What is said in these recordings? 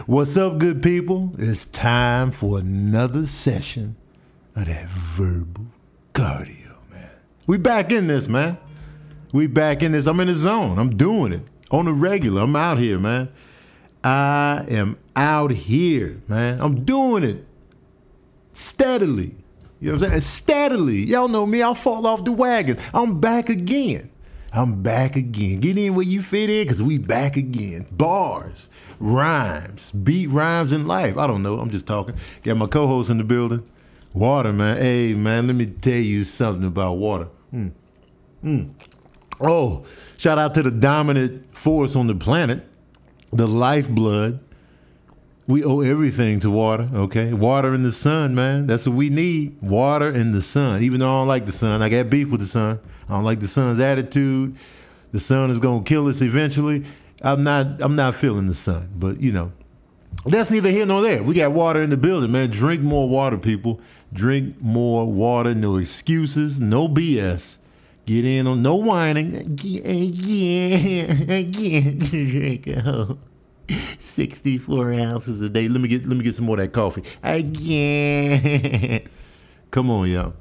What's up, good people? It's time for another session of that verbal cardio, man. We back in this, man. We back in this. I'm in the zone. I'm doing it on the regular. I'm out here, man. I am out here, man. I'm doing it steadily. You know what I'm saying? Steadily. Y'all know me. I'll fall off the wagon. I'm back again. Get in where you fit in, because we back again. Bars, rhymes, beat rhymes in life. I don't know. I'm just talking. Got my co-host in the building. Water, man. Hey, man, let me tell you something about water. Oh, shout out to the dominant force on the planet, the lifeblood. We owe everything to water, okay? Water and the sun, man. That's what we need. Water and the sun. Even though I don't like the sun, I got beef with the sun. I don't like the sun's attitude. The sun is gonna kill us eventually. I'm not feeling the sun, but you know, that's neither here nor there. We got water in the building, man. Drink more water, people. Drink more water. No excuses. No BS. Get in on no whining. I can't drink 64 ounces a day. Let me get some more of that coffee. I can't. Come on, y'all.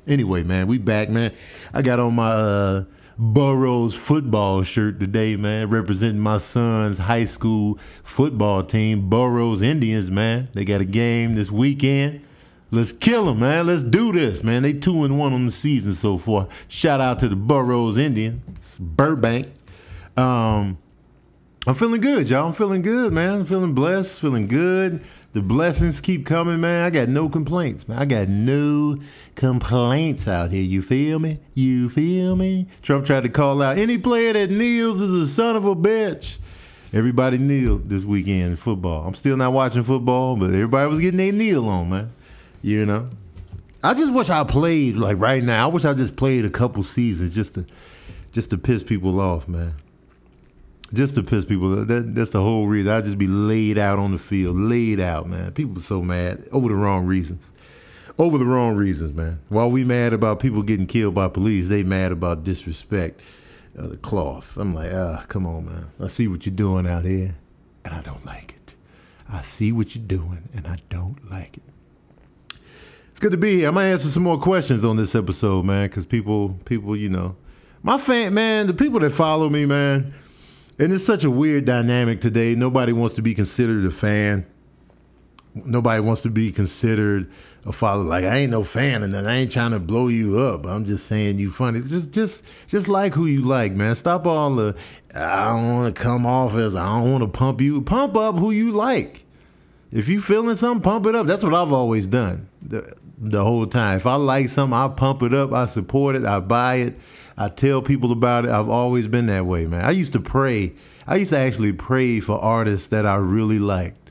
Anyway, man, we back, man. I got on my Burroughs football shirt today, man, representing my son's high school football team, Burroughs Indians, man. They got a game this weekend. Let's kill them, man. Let's do this, man. They 2-1 on the season so far. Shout out to the Burroughs Indians, Burbank. I'm feeling good, y'all. I'm feeling good, man. I'm feeling blessed, feeling good. The blessings keep coming, man. I got no complaints, man. I got no complaints out here. You feel me? Trump tried to call out any player that kneels is a son of a bitch. Everybody kneeled this weekend in football. I'm still not watching football, but everybody was getting their kneel on, man. You know? I just wish I played, like right now. I wish I just played a couple seasons just to piss people off, man. Just to piss people. That's the whole reason. I'd just be laid out on the field. Laid out, man. People are so mad over the wrong reasons. Man. While we mad about people getting killed by police, they mad about disrespect of the cloth. I'm like, come on, man. I see what you're doing out here, and I don't like it. I see what you're doing, and I don't like it. It's good to be here. I might answer some more questions on this episode, man, because people, you know. My fan, man, the people that follow me, man, and it's such a weird dynamic today. Nobody wants to be considered a fan. Nobody wants to be considered a follower. Like, I ain't no fan, and I ain't trying to blow you up. I'm just saying you funny. Just like who you like, man. Stop all the, I don't want to come off as, I don't want to pump you. Pump up who you like. If you feeling something, pump it up. That's what I've always done the whole time. If I like something, I pump it up. I support it. I buy it. I tell people about it. I've always been that way, man. I used to actually pray for artists that I really liked.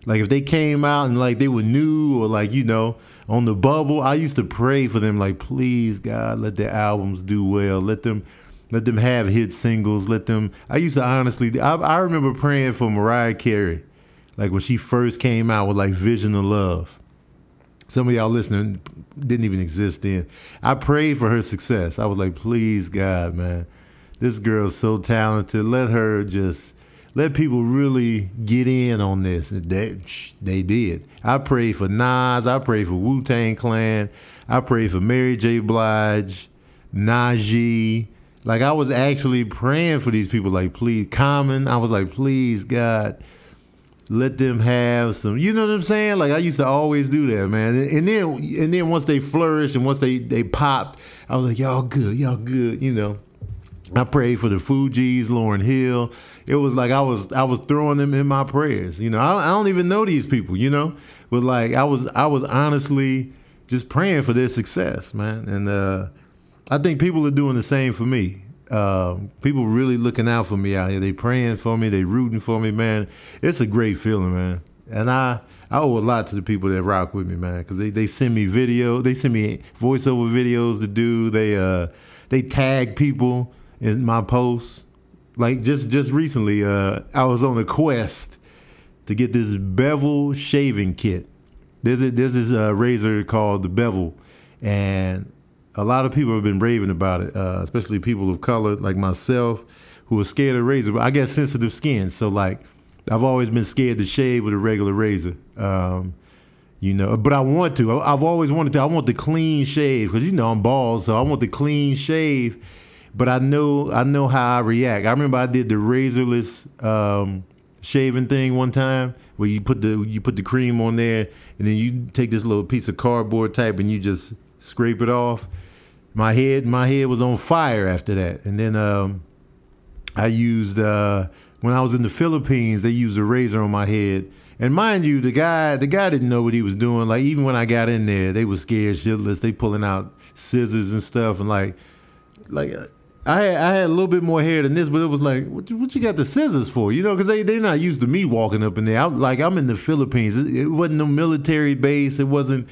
Like if they came out and like they were new or like, you know, on the bubble, I used to pray for them like, please, God, let their albums do well. Let them have hit singles. I used to honestly, I remember praying for Mariah Carey, like when she first came out with like Vision of Love. Some of y'all listening didn't even exist then. I prayed for her success. I was like, please, God, man, this girl's so talented. Let people really get in on this. They did. I prayed for Nas. I prayed for Wu-Tang Clan. I prayed for Mary J. Blige, Najee. Like, I was actually praying for these people. Like, please, Common. I was like, please, God, let them have some, you know what I'm saying? Like, I used to always do that, man. And then once they flourished and once they popped, I was like, y'all good, you know. I prayed for the Fugees, Lauryn Hill. It was like I was throwing them in my prayers. You know, I don't even know these people, you know. But like I was honestly just praying for their success, man. And I think people are doing the same for me. People really looking out for me out here. They praying for me. They rooting for me, man. It's a great feeling, man. And I owe a lot to the people that rock with me, man, because they send me video. They send me voiceover videos to do. They tag people in my posts. Like just recently, I was on a quest to get this bevel shaving kit. There's this razor called the Bevel, and a lot of people have been raving about it, especially people of color like myself who are scared of razor. But I got sensitive skin, so like I've always been scared to shave with a regular razor. You know, but I want to. I've always wanted to. I want the clean shave because, you know, I'm bald, so I want the clean shave. But I know how I react. I remember I did the razorless shaving thing one time, where you put the cream on there, and then you take this little piece of cardboard type and you just scrape it off. My head was on fire after that. And then I used when I was in the Philippines, they used a razor on my head. And mind you, the guy didn't know what he was doing. Like, even when I got in there, they were scared shitless. They pulling out scissors and stuff, and like I had a little bit more hair than this, but it was like, what you got the scissors for? You know, because they not used to me walking up in there. I'm in the Philippines. It wasn't no military base. It wasn't,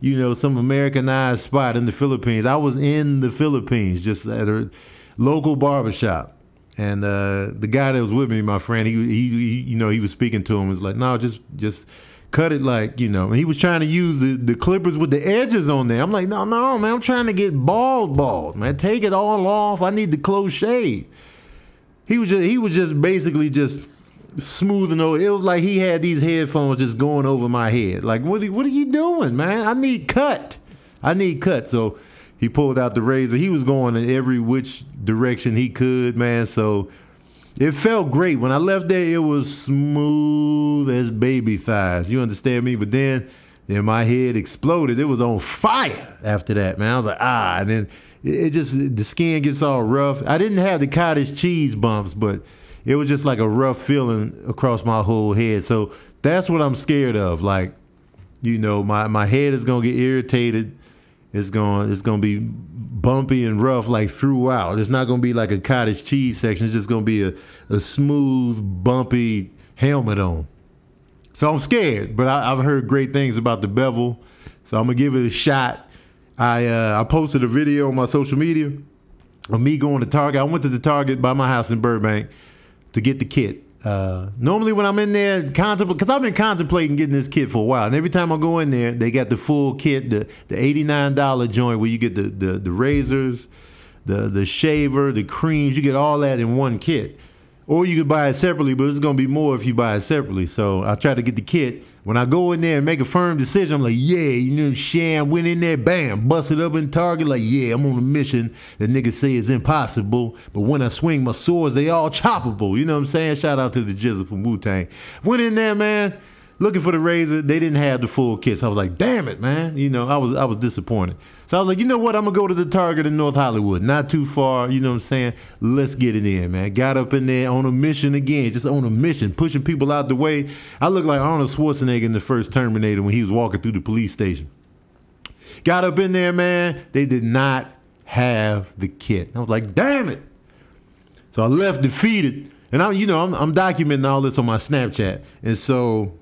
you know, some Americanized spot in the Philippines. I was in the Philippines, just at a local barbershop. And the guy that was with me, my friend, he you know, he was speaking to him. Was like, no, just cut it, like, you know. And he was trying to use the clippers with the edges on there. I'm like, no, man, I'm trying to get bald, man. Take it all off. I need the close shave. He was just basically just smoothing over. It was like he had these headphones just going over my head. Like, what are you doing, man? I need cut. So he pulled out the razor. He was going in every which direction he could, man. So it felt great. When I left there, it was smooth as baby thighs. You understand me? But then my head exploded. It was on fire after that, man. I was like, and then it just, the skin gets all rough. I didn't have the cottage cheese bumps, but it was just like a rough feeling across my whole head. So that's what I'm scared of. Like, you know, my head is going to get irritated. It's gonna be bumpy and rough like throughout. It's not gonna be like a cottage cheese section. It's just gonna be a smooth, bumpy helmet on. So I'm scared, but I've heard great things about the bevel, so I'm gonna give it a shot. I posted a video on my social media of me going to Target. I went to the Target by my house in Burbank to get the kit. Normally when I'm in there, because I've been contemplating getting this kit for a while, and every time I go in there, they got the full kit, the $89 joint where you get the razors, the shaver, the creams. You get all that in one kit, or you could buy it separately, but it's gonna be more if you buy it separately. So I try to get the kit. When I go in there and make a firm decision, I'm like, yeah, you know, Sham went in there, bam, busted up in Target, like, yeah, I'm on a mission that niggas say is impossible, but when I swing my swords, they all choppable. You know what I'm saying? Shout out to the Jizzle from Wu-Tang. Went in there, man, looking for the razor. They didn't have the full kit. So I was like, damn it, man. You know, I was disappointed. So I was like, you know what? I'm going to go to the Target in North Hollywood. Not too far, you know what I'm saying? Let's get it in, man. Got up in there on a mission again, just on a mission, pushing people out the way. I look like Arnold Schwarzenegger in the first Terminator when he was walking through the police station. Got up in there, man. They did not have the kit. I was like, damn it. So I left defeated. And I'm documenting all this on my Snapchat. And so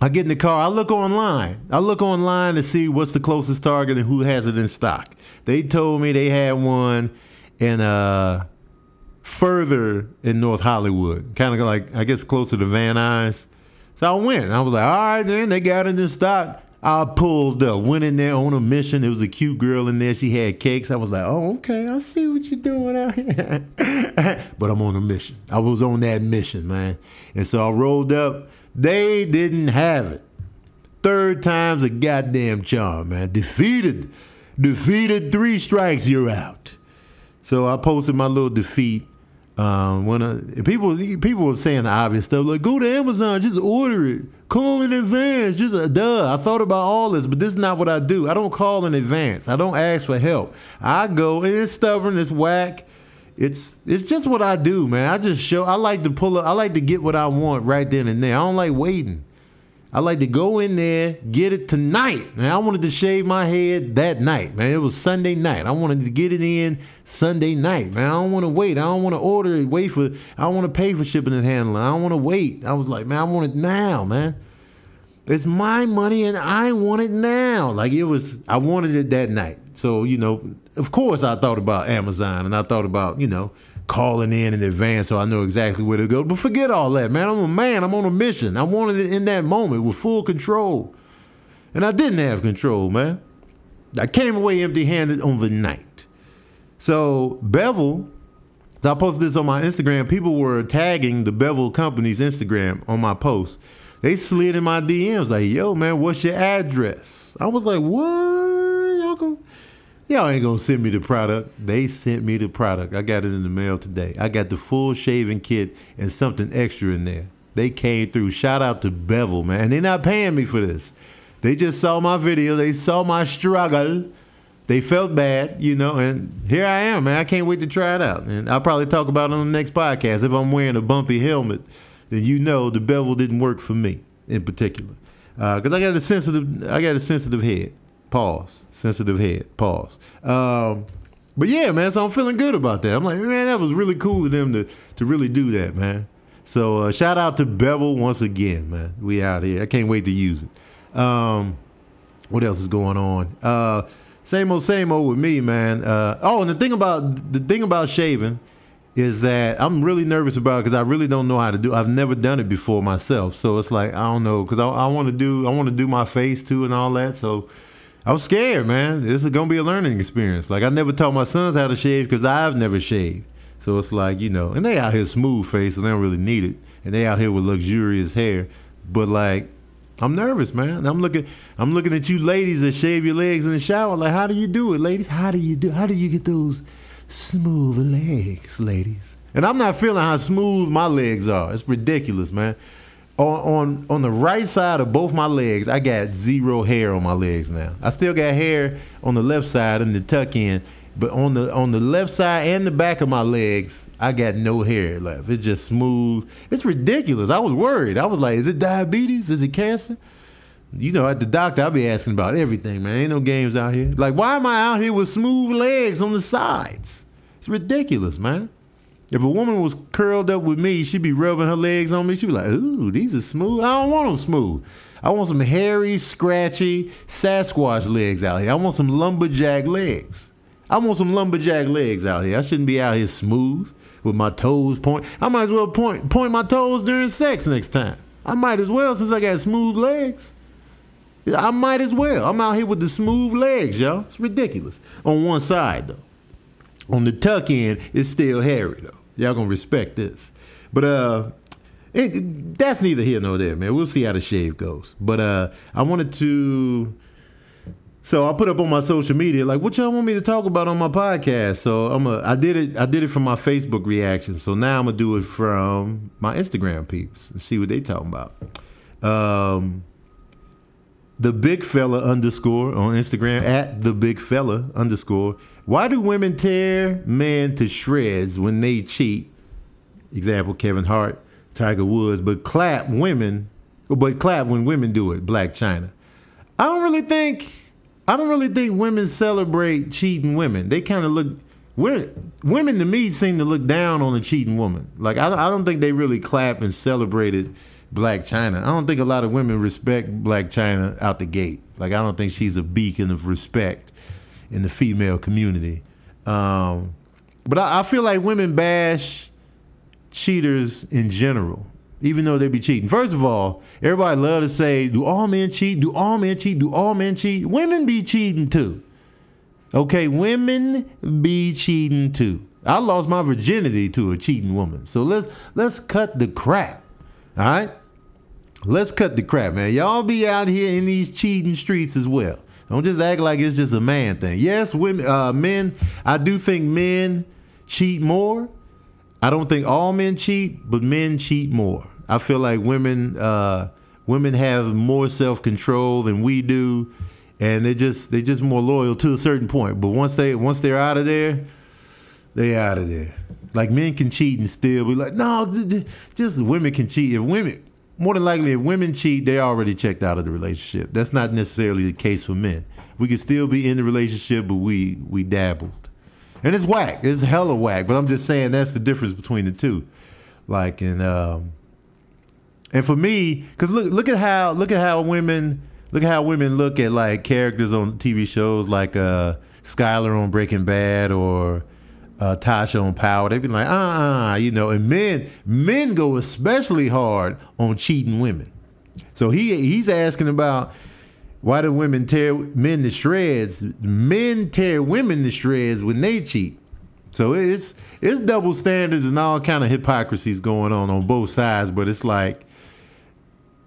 I get in the car. I look online to see what's the closest Target and who has it in stock. They told me they had one in further in North Hollywood, kind of like, I guess, closer to Van Nuys. So I went. I was like, all right, then, they got it in stock. I pulled up, went in there on a mission. There was a cute girl in there. She had cakes. I was like, oh, okay, I see what you're doing out here. But I'm on a mission. I was on that mission, man. And so I rolled up. They didn't have it. Third time's a goddamn charm, man. Defeated. 3 strikes, you're out. So I posted my little defeat. People were saying the obvious stuff, like, go to Amazon, just order it. Call in advance. Just duh. I thought about all this, but this is not what I do. I don't call in advance. I don't ask for help. I go, and it's stubborn, it's whack. It's just what I do, man. I like to pull up. I like to get what I want right then and there. I don't like waiting. I like to go in there, get it tonight. Man, I wanted to shave my head that night, man. It was Sunday night. I wanted to get it in Sunday night, man. I don't want to wait. I don't want to order it, I don't want to pay for shipping and handling. I don't want to wait. I was like, man, I want it now, man. It's my money and I want it now. Like, I wanted it that night. So, you know, of course I thought about Amazon and I thought about, you know, calling in advance so I know exactly where to go. But forget all that, man. I'm a man. I'm on a mission. I wanted it in that moment with full control. And I didn't have control, man. I came away empty-handed on the night. So Bevel So I posted this on my Instagram. People were tagging the Bevel Company's Instagram on my post. They slid in my DMs like, yo, man, what's your address? I was like, what? Y'all ain't gonna send me the product. They sent me the product. I got it in the mail today. I got the full shaving kit and something extra in there. They came through. Shout out to Bevel, man. And they're not paying me for this. They just saw my video. They saw my struggle. They felt bad, you know, and here I am, man. I can't wait to try it out. And I'll probably talk about it on the next podcast. If I'm wearing a bumpy helmet, then you know the Bevel didn't work for me in particular. Because I got a sensitive head. Pause. Sensitive head. Pause. But yeah, man, so I'm feeling good about that. I'm like, man, that was really cool of them to really do that, man. So shout out to Bevel once again, man. We out here. I can't wait to use it. What else is going on? Same old with me, man. And the thing about shaving is that I'm really nervous about it because I really don't know how to do. I've never done it before myself, so it's like I don't know because I want to do my face too and all that. So I was scared, man. This is gonna be a learning experience. Like I never taught my sons how to shave because I've never shaved. So it's like, you know, and they out here smooth face and they don't really need it, and they out here with luxurious hair, but like. I'm nervous, man. I'm looking at you ladies that shave your legs in the shower. Like, how do you do it, ladies? How do you get those smooth legs, ladies? And I'm not feeling how smooth my legs are. It's ridiculous, man. On the right side of both my legs, I got zero hair on my legs now. I still got hair on the left side and the tuck in, but on the left side and the back of my legs, I got no hair left. It's just smooth. It's ridiculous. I was worried. I was like, is it diabetes? Is it cancer? You know, at the doctor, I'll be asking about everything, man. Ain't no games out here. Like, why am I out here with smooth legs on the sides? It's ridiculous, man. If a woman was curled up with me, she'd be rubbing her legs on me. She'd be like, ooh, these are smooth. I don't want them smooth. I want some hairy, scratchy Sasquatch legs out here. I want some lumberjack legs. I want some lumberjack legs out here. I shouldn't be out here smooth with my toes point. I might as well point my toes during sex next time. I might as well since I got smooth legs. I might as well. I'm out here with the smooth legs, y'all. It's ridiculous. On one side, though. On the tuck in, it's still hairy, though. Y'all gonna respect this. But that's neither here nor there, man. We'll see how the shave goes. But I wanted to... So I put up on my social media, like, what y'all want me to talk about on my podcast? So I did it from my Facebook reaction. So now I'm gonna do it from my Instagram peeps and see what they talking about. The big fella _ on Instagram @ the big fella _ Why do women tear men to shreds when they cheat? Example: Kevin Hart, Tiger Woods, but clap when women do it. Black China. I don't really think women celebrate cheating women. They kind of look. Women to me seem to look down on a cheating woman. Like I don't think they really clap and celebrated Black China. I don't think a lot of women respect Black China out the gate. Like I don't think she's a beacon of respect in the female community. But I feel like women bash cheaters in general, even though they be cheating. First of all, everybody love to say, do all men cheat? Do all men cheat? Do all men cheat? Women be cheating too. Okay, women be cheating too. I lost my virginity to a cheating woman. So let's cut the crap. All right? Let's cut the crap, man. Y'all be out here in these cheating streets as well. Don't just act like it's just a man thing. Yes, men, I do think men cheat more. I don't think all men cheat, but men cheat more. I feel like women have more self-control than we do, and they're just more loyal to a certain point. But once they're out of there, they out of there. Like men can cheat and still be like, no, just women can cheat. More than likely, if women cheat, they're already checked out of the relationship. That's not necessarily the case for men. We could still be in the relationship, but we dabbled. And it's whack. It's hella whack. But I'm just saying that's the difference between the two. Like, and for me, because look at how women look at like characters on TV shows like Skylar on Breaking Bad or Tasha on Power. They be like, you know. And men go especially hard on cheating women. So he's asking about why do women tear men to shreds? Men tear women to shreds when they cheat. So it's it's double standards and all kind of hypocrisies going on both sides. But it's like,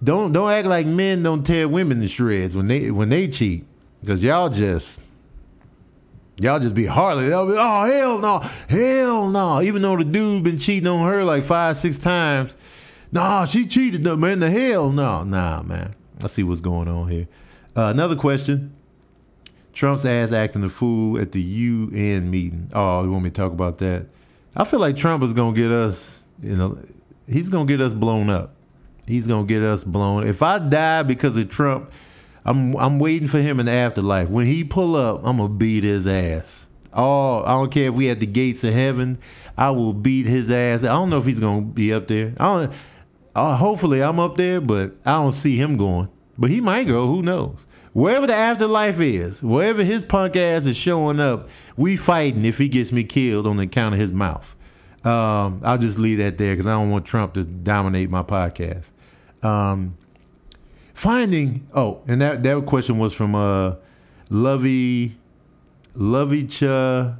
don't act like men don't tear women to shreds when they cheat, because y'all just be heartless. Y'all be, oh hell no. Even though the dude been cheating on her like 5-6 times, nah, she cheated though, man. The hell no, nah, man. I see what's going on here. Another question. Trump's ass acting a fool at the UN meeting. Oh, you want me to talk about that? I feel like Trump is gonna get us, he's gonna get us blown up. He's gonna get us blown. If I die because of Trump, I'm waiting for him in the afterlife. When he pull up, I'm gonna beat his ass. Oh, I don't care if we at the gates of heaven. I will beat his ass. I don't know if he's gonna be up there. Hopefully I'm up there, but I don't see him going. But he might go. Who knows? Wherever the afterlife is, wherever his punk ass is showing up, we fighting if he gets me killed on the account of his mouth. I'll just leave that there because I don't want Trump to dominate my podcast. And that question was from Lovey Cha.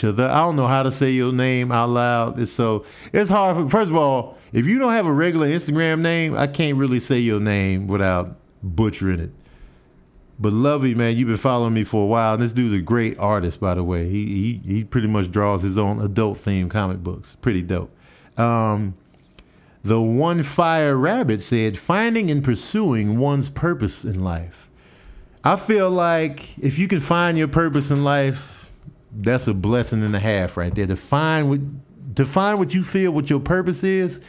I don't know how to say your name out loud. It's hard. First of all, if you don't have a regular Instagram name, I can't really say your name without butchering it. But Lovey, man, you've been following me for a while. And this dude's a great artist, by the way. He pretty much draws his own adult-themed comic books. Pretty dope. The One Fire Rabbit said, finding and pursuing one's purpose in life. I feel like if you can find your purpose in life, that's a blessing and a half right there. To find what you feel what your purpose is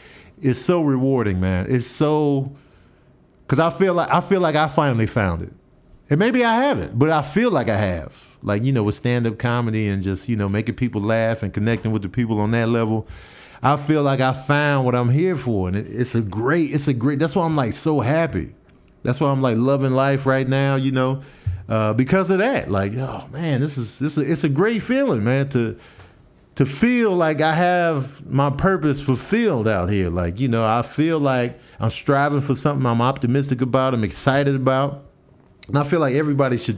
so rewarding, man. It's so, because I feel like I finally found it. And maybe I haven't, but I feel like I have. Like, with stand-up comedy and just, making people laugh and connecting with the people on that level. I feel like I found what I'm here for. And it's a great, that's why I'm like so happy. That's why I'm like loving life right now, because of that. Like, oh man, it's a great feeling, man, to feel like I have my purpose fulfilled out here. Like, I feel like I'm striving for something I'm optimistic about, I'm excited about. And I feel like everybody should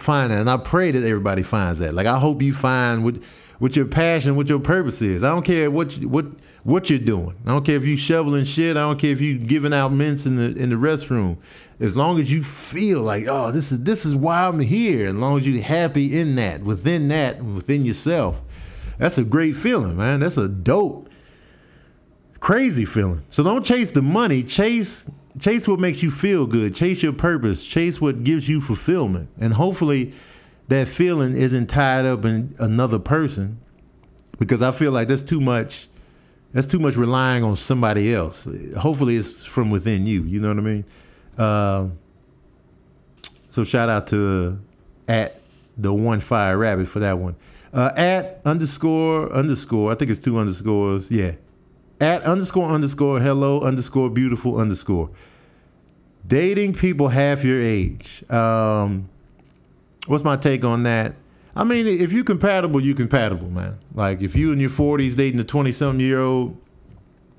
find that. And I pray that everybody finds that. Like, I hope you find what your passion, what your purpose is. I don't care what you're doing. I don't care if you shoveling shit. I don't care if you giving out mints in the restroom. As long as you feel like, oh, this is why I'm here. As long as you're happy in that, within yourself. That's a great feeling, man. That's a dope, crazy feeling. So don't chase the money. Chase what makes you feel good. Chase your purpose. Chase what gives you fulfillment. And hopefully that feeling isn't tied up in another person, because I feel like that's too much relying on somebody else. Hopefully it's from within you. You know what I mean? So shout out to at the One Fire Rabbit for that one. At underscore, I think it's 2 underscores. Yeah. At underscore hello underscore beautiful underscore. Dating people half your age. What's my take on that? I mean, if you're compatible, man. Like, if you in your 40s dating a 20-something-year-old,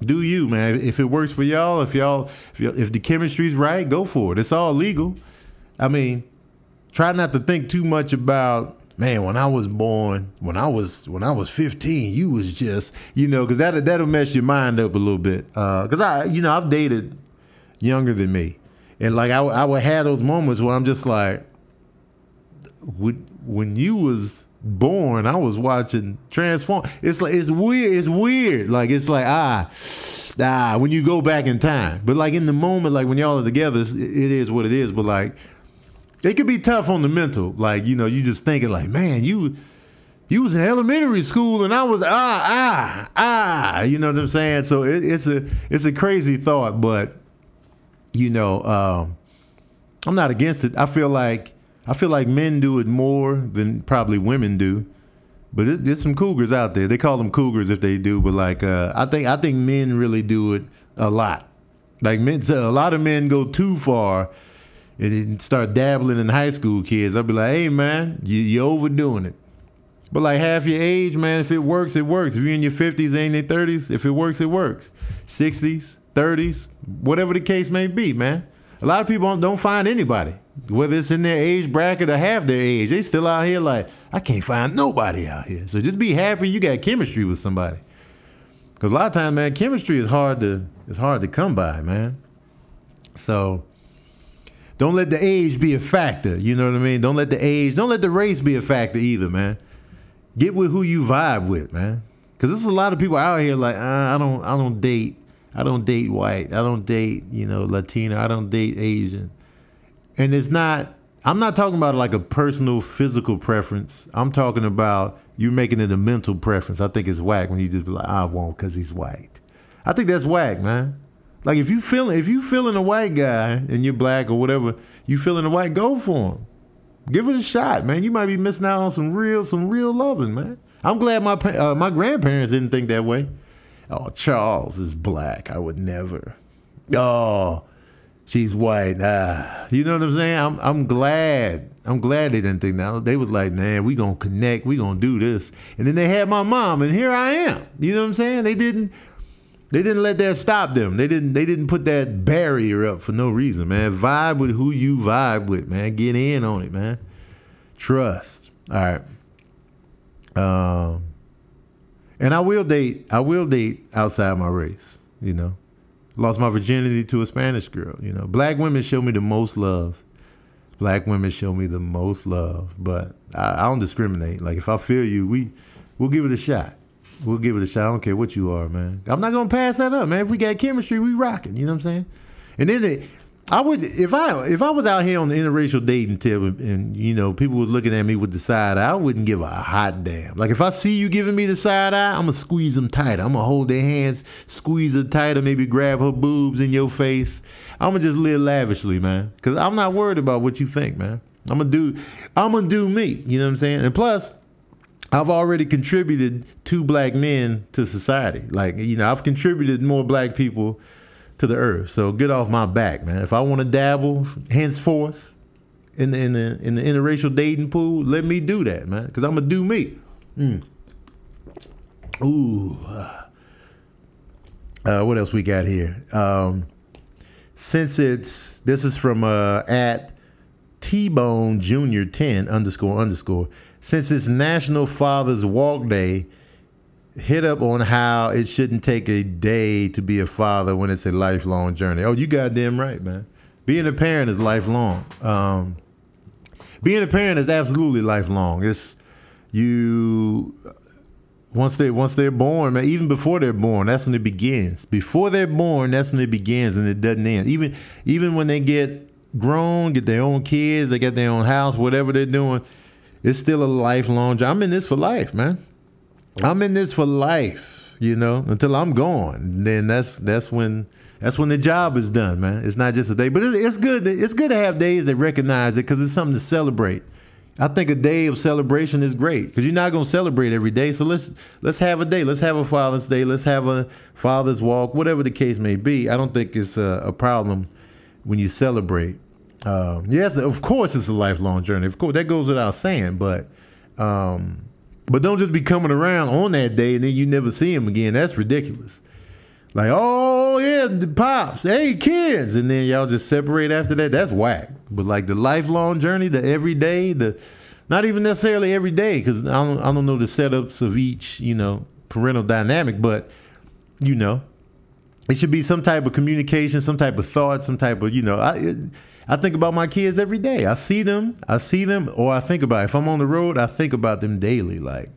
do you, man? If it works for y'all, if the chemistry's right, go for it. It's all legal. I mean, try not to think too much about, man, when I was born, when I was 15, you was just, because that'll mess your mind up a little bit. Because I've dated younger than me, and like I would have those moments where I'm just like, when you was born, I was watching Transform. It's like it's weird. Like, it's like when you go back in time. But like in the moment, like when y'all are together, it is what it is. But like, it could be tough on the mental. Like, you just thinking like, man, you was in elementary school and I was you know what I'm saying? So it's a crazy thought, but I'm not against it. I feel like men do it more than probably women do. But there's some cougars out there. They call them cougars if they do, but like I think men really do it a lot. Like, a lot of men go too far and start dabbling in high school kids. I'll be like, hey man, you're overdoing it. But like half your age, man, if it works, it works. If you're in your 50s and your 30s, if it works, it works. 60s, 30s, whatever the case may be, man. A lot of people don't find anybody, whether it's in their age bracket or half their age. They still out here like, I can't find nobody out here. So just be happy you got chemistry with somebody. Because a lot of times, man, chemistry is hard to come by, man. So don't let the age be a factor. You know what I mean? Don't let the race be a factor either, man. Get with who you vibe with, man. Because there's a lot of people out here like, I don't date white. I don't date, Latino. I don't date Asian. And I'm not talking about like a personal physical preference. I'm talking about you making it a mental preference. I think it's whack when you just be like, I won't because he's white. I think that's whack, man. Like if you feeling a white guy and you're black or whatever, you feeling a white, go for him. Give it a shot, man. You might be missing out on some real loving, man. I'm glad my grandparents didn't think that way. Oh, Charles is black. I would never. Oh, she's white. You know what I'm saying? I'm glad. I'm glad they didn't think that. They was like, man, we gonna connect. We gonna do this. And then they had my mom, and here I am. You know what I'm saying? They didn't let that stop them. They didn't put that barrier up for no reason, man. Vibe with who you vibe with, man. Get in on it, man. Trust. All right. And I will date outside my race, Lost my virginity to a Spanish girl, Black women show me the most love. But I don't discriminate. Like if I feel you, we'll give it a shot. I don't care what you are, man. I'm not gonna pass that up, man. If we got chemistry, we rocking. You know what I'm saying? And then I would, if I was out here on the interracial dating tip and people was looking at me with the side eye, I wouldn't give a hot damn. Like if I see you giving me the side eye, I'm gonna squeeze them tighter. I'm gonna hold their hands, squeeze her tighter, maybe grab her boobs in your face. I'm gonna just live lavishly, man. Cause I'm not worried about what you think, man. I'm gonna do me. You know what I'm saying? And plus, I've already contributed 2 black men to society. Like, I've contributed more black people to the earth. So get off my back, man. If I want to dabble henceforth in the interracial dating pool, let me do that, man. Because I'm going to do me. Ooh. What else we got here? This is from at T-Bone Jr. 10 __. Since it's National Father's Walk Day, hit up on how it shouldn't take a day to be a father when it's a lifelong journey. Oh, you goddamn right, man. Being a parent is lifelong. Being a parent is absolutely lifelong. It's once they're born, man, even before they're born, that's when it begins. Before they're born, that's when it begins and it doesn't end. Even when they get grown, get their own kids, they get their own house, whatever they're doing, it's still a lifelong journey. I'm in this for life, man. I'm in this for life, until I'm gone. Then that's when the job is done, man. It's not just a day, but it's good. It's good to have days that recognize it because it's something to celebrate. I think a day of celebration is great because you're not gonna celebrate every day. So let's have a day. Let's have a Father's Day. Let's have a Father's Walk, whatever the case may be. I don't think it's a problem when you celebrate. Yes, of course it's a lifelong journey. Of course, that goes without saying, but don't just be coming around on that day and then you never see him again. That's ridiculous. Like, oh yeah, the pops, hey kids, and then y'all just separate after that. That's whack. But like the lifelong journey, the everyday, not even necessarily every day, because I don't know the setups of each, parental dynamic, but it should be some type of communication, some type of thought, some type of, I think about my kids every day. I see them, or I think about it. If I'm on the road, I think about them daily. Like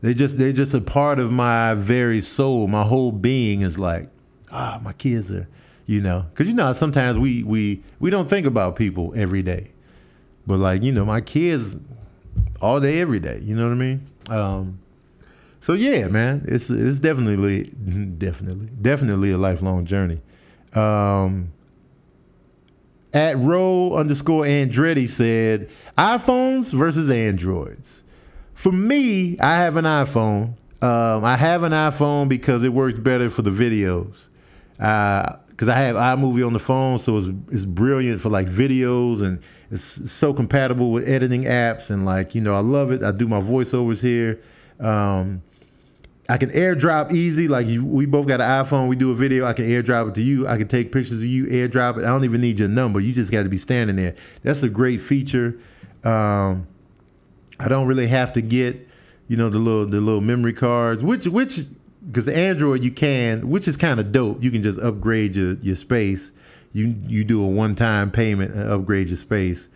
they're just a part of my very soul. My whole being is like, my kids are, because sometimes we don't think about people every day, but like my kids all day, every day. You know what I mean? So yeah, man, it's definitely a lifelong journey. At Row_Andretti said, iPhones versus Androids. For me, I have an iPhone. I have an iPhone because it works better for the videos. Because I have iMovie on the phone, so it's brilliant for like videos, and it's so compatible with editing apps, and like I love it. I do my voiceovers here. I can airdrop easy. Like we both got an iPhone. We do a video. I can airdrop it to you. I can take pictures of you, airdrop it. I don't even need your number. You just got to be standing there. That's a great feature. I don't really have to get, the little memory cards, which because the Android you can, which is kind of dope. You can just upgrade your space. You do a one-time payment and upgrade your space.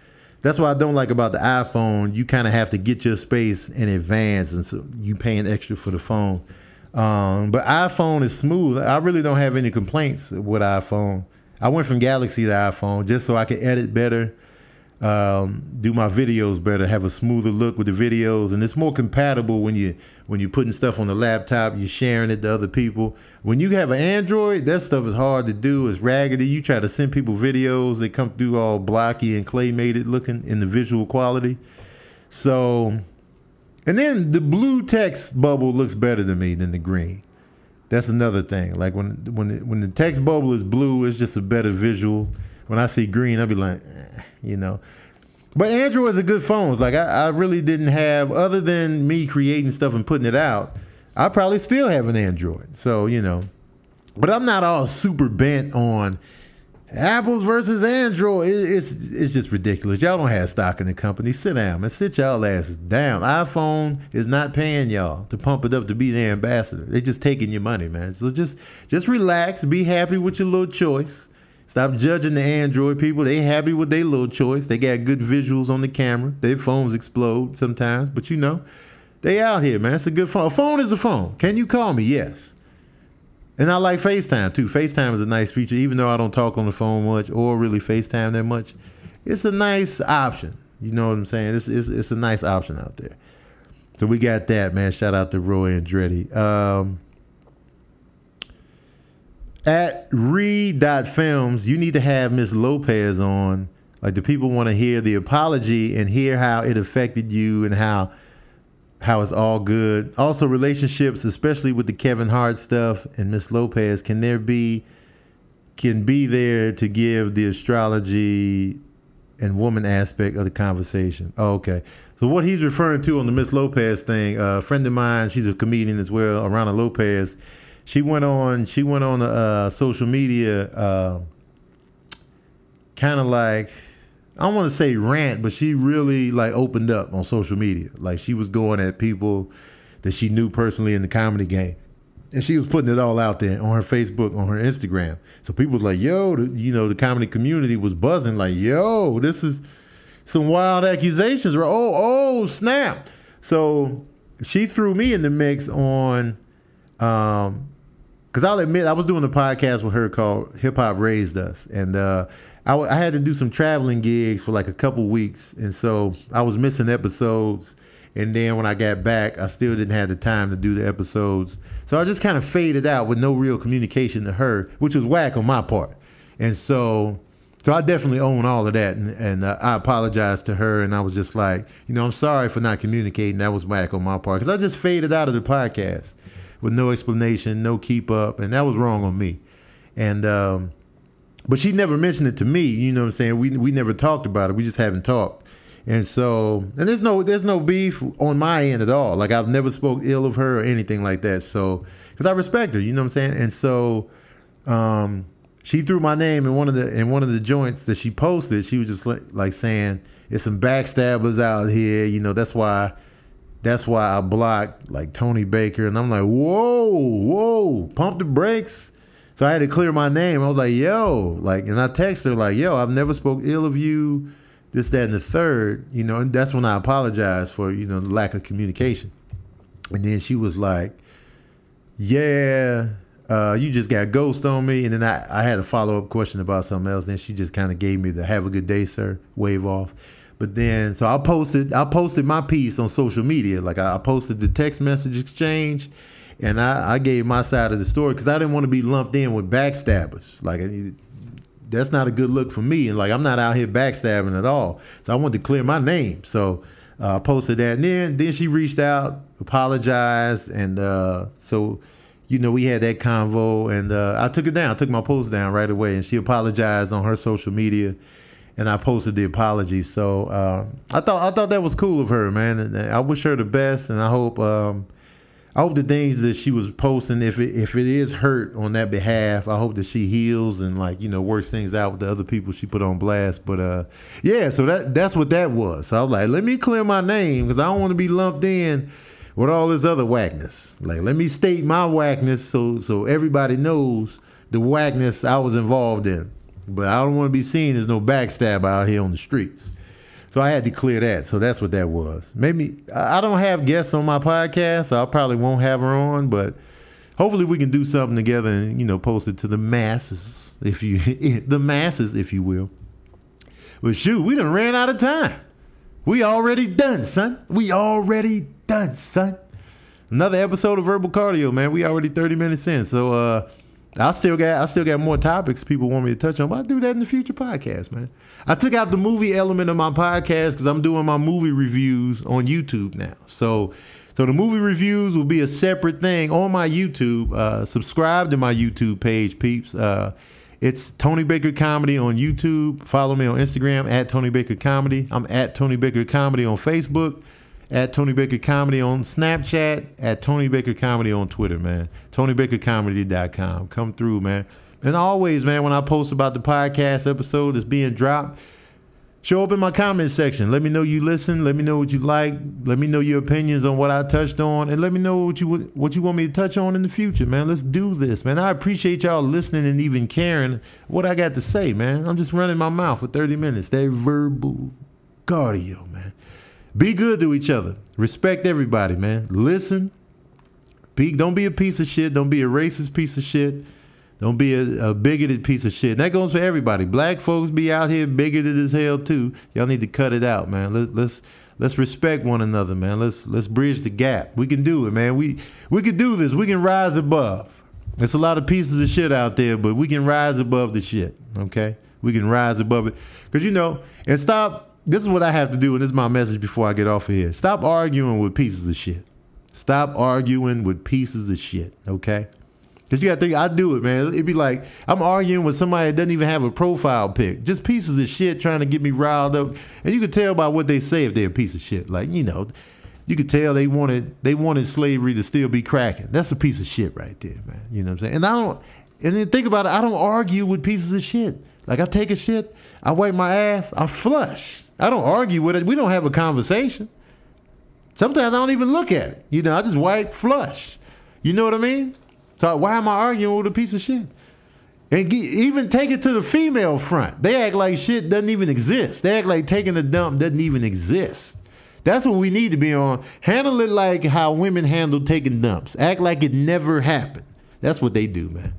That's what I don't like about the iPhone. You kind of have to get your space in advance, and so you paying extra for the phone. But iPhone is smooth. I really don't have any complaints with iPhone. I went from Galaxy to iPhone just so I could edit better, do my videos better, have a smoother look with the videos, and it's more compatible when you're putting stuff on the laptop, you're sharing it to other people. When you have an Android, that stuff is hard to do. It's raggedy. You try to send people videos, they come through all blocky and claymated looking in the visual quality. So, and then the blue text bubble looks better to me than the green. That's another thing. Like when the text bubble is blue, it's just a better visual. When I see green, I'll be like, But Android's a good phone. It's like I really didn't have, other than me creating stuff and putting it out, I probably still have an Android. So, but I'm not all super bent on Apples versus Android. It's just ridiculous. Y'all don't have stock in the company. Sit down, man. Sit y'all asses down. iPhone is not paying y'all to pump it up to be the ambassador. They're just taking your money, man. So just relax. Be happy with your little choice. Stop judging the Android people. They happy with their little choice. They got good visuals on the camera. Their phones explode sometimes, but they out here, man. It's a good phone. A phone is a phone. Can you call me? Yes. And I like FaceTime too. FaceTime is a nice feature, even though I don't talk on the phone much or really FaceTime that much. It's a nice option. You know what I'm saying? It's a nice option out there. So we got that, man. Shout out to Roy Andretti. At Reed.Films, you need to have Miss Lopez on. Like, the people want to hear the apology and hear how it affected you and how it's all good. Also, relationships, especially with the Kevin Hart stuff and Miss Lopez, can be there to give the astrology and woman aspect of the conversation. Oh, okay. So what he's referring to on the Miss Lopez thing, a friend of mine, she's a comedian as well, Arana Lopez. She went on social media, kind of like, I don't want to say rant, but she really like opened up on social media. Like, she was going at people that she knew personally in the comedy game, and she was putting it all out there on her Facebook, on her Instagram. So people was like, yo, the comedy community was buzzing like, yo, this is some wild accusations. Oh, snap. So she threw me in the mix on, because I'll admit, I was doing a podcast with her called Hip Hop Raised Us. And I had to do some traveling gigs for like a couple weeks. And so I was missing episodes. And then when I got back, I still didn't have the time to do the episodes. So I just kind of faded out with no real communication to her, which was whack on my part. And so I definitely own all of that. And I apologized to her. And I was just like, I'm sorry for not communicating. That was whack on my part. Because I just faded out of the podcast with no explanation, no keep up, and that was wrong on me. And but she never mentioned it to me. You know what I'm saying? We never talked about it. We just haven't talked. And so, and there's no beef on my end at all. Like, I've never spoke ill of her or anything like that. So, because I respect her, you know what I'm saying? And so, she threw my name in one of the joints that she posted. She was just like saying, "There's some backstabbers out here. That's why I blocked like Tony Baker." And I'm like, whoa, pump the brakes. So I had to clear my name. I was like, yo, and I texted her like, yo, I've never spoke ill of you, this, that, and the third, and that's when I apologized for, the lack of communication. And then she was like, yeah, you just got ghost on me. And then I had a follow-up question about something else. Then she just kind of gave me the "have a good day, sir," wave off. But then, so I posted my piece on social media. Like, I posted the text message exchange, and I gave my side of the story because I didn't want to be lumped in with backstabbers. Like, that's not a good look for me. And like, I'm not out here backstabbing at all. So I wanted to clear my name. So I posted that. And then she reached out, apologized. And so, we had that convo, and I took it down. I took my post down right away, and she apologized on her social media. And I posted the apology. So I thought that was cool of her, man. And I wish her the best. And I I hope the things that she was posting, if it is hurt on that behalf, I hope that she heals and like, you know, works things out with the other people she put on blast. But yeah, so that's what that was. So I was like, let me clear my name because I don't want to be lumped in with all this other whackness. Like, let me state my whackness so everybody knows the whackness I was involved in. But I don't want to be seen as no backstabber out here on the streets. So I had to clear that. So that's what that was. Maybe I don't have guests on my podcast, so I probably won't have her on, but hopefully we can do something together and, you know, post it to the masses, if you will. But shoot, we done ran out of time. We already done, son. Another episode of Verbal Cardio, man. We already 30 minutes in. So I still got more topics people want me to touch on, but I'll do that in the future podcast, man. I took out the movie element of my podcast because I'm doing my movie reviews on YouTube now. So the movie reviews will be a separate thing on my YouTube. Subscribe to my YouTube page, peeps. It's Tony Baker Comedy on YouTube. Follow me on Instagram at Tony Baker Comedy. I'm at Tony Baker Comedy on Facebook. At Tony Baker Comedy on Snapchat, at Tony Baker Comedy on Twitter, man. TonyBakerComedy.com. Come through, man. And always, man, when I post about the podcast episode that's being dropped, show up in my comment section. Let me know you listen. Let me know what you like. Let me know your opinions on what I touched on. And let me know what you want me to touch on in the future, man. Let's do this, man. I appreciate y'all listening and even caring what I got to say, man. I'm just running my mouth for 30 minutes. That verbal cardio, man. Be good to each other. Respect everybody, man. Listen. Don't be a piece of shit. Don't be a racist piece of shit. Don't be a bigoted piece of shit. And that goes for everybody. Black folks be out here bigoted as hell too. Y'all need to cut it out, man. Let's respect one another, man. Let's bridge the gap. We can do it, man. We can do this. We can rise above. There's a lot of pieces of shit out there, but we can rise above the shit. Okay? We can rise above it. Because, you know, and stop. This is what I have to do, and this is my message before I get off of here. Stop arguing with pieces of shit. Stop arguing with pieces of shit, okay? Because you got to think, I do it, man. It'd be like, I'm arguing with somebody that doesn't even have a profile pic. Just pieces of shit trying to get me riled up. And you can tell by what they say if they're a piece of shit. Like, you know, you could tell they wanted slavery to still be cracking. That's a piece of shit right there, man. You know what I'm saying? And then think about it, I don't argue with pieces of shit. Like, I take a shit, I wipe my ass, I flush. I don't argue with it. We don't have a conversation. Sometimes I don't even look at it. You know, I just wipe, flush. You know what I mean? So why am I arguing with a piece of shit? And even take it to the female front. They act like shit doesn't even exist. They act like taking a dump doesn't even exist. That's what we need to be on. Handle it like how women handle taking dumps. Act like it never happened. That's what they do, man.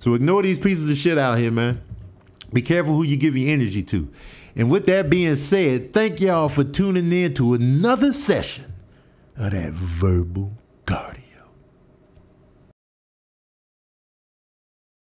So ignore these pieces of shit out here, man. Be careful who you give your energy to. And with that being said, thank y'all for tuning in to another session of that verbal cardio.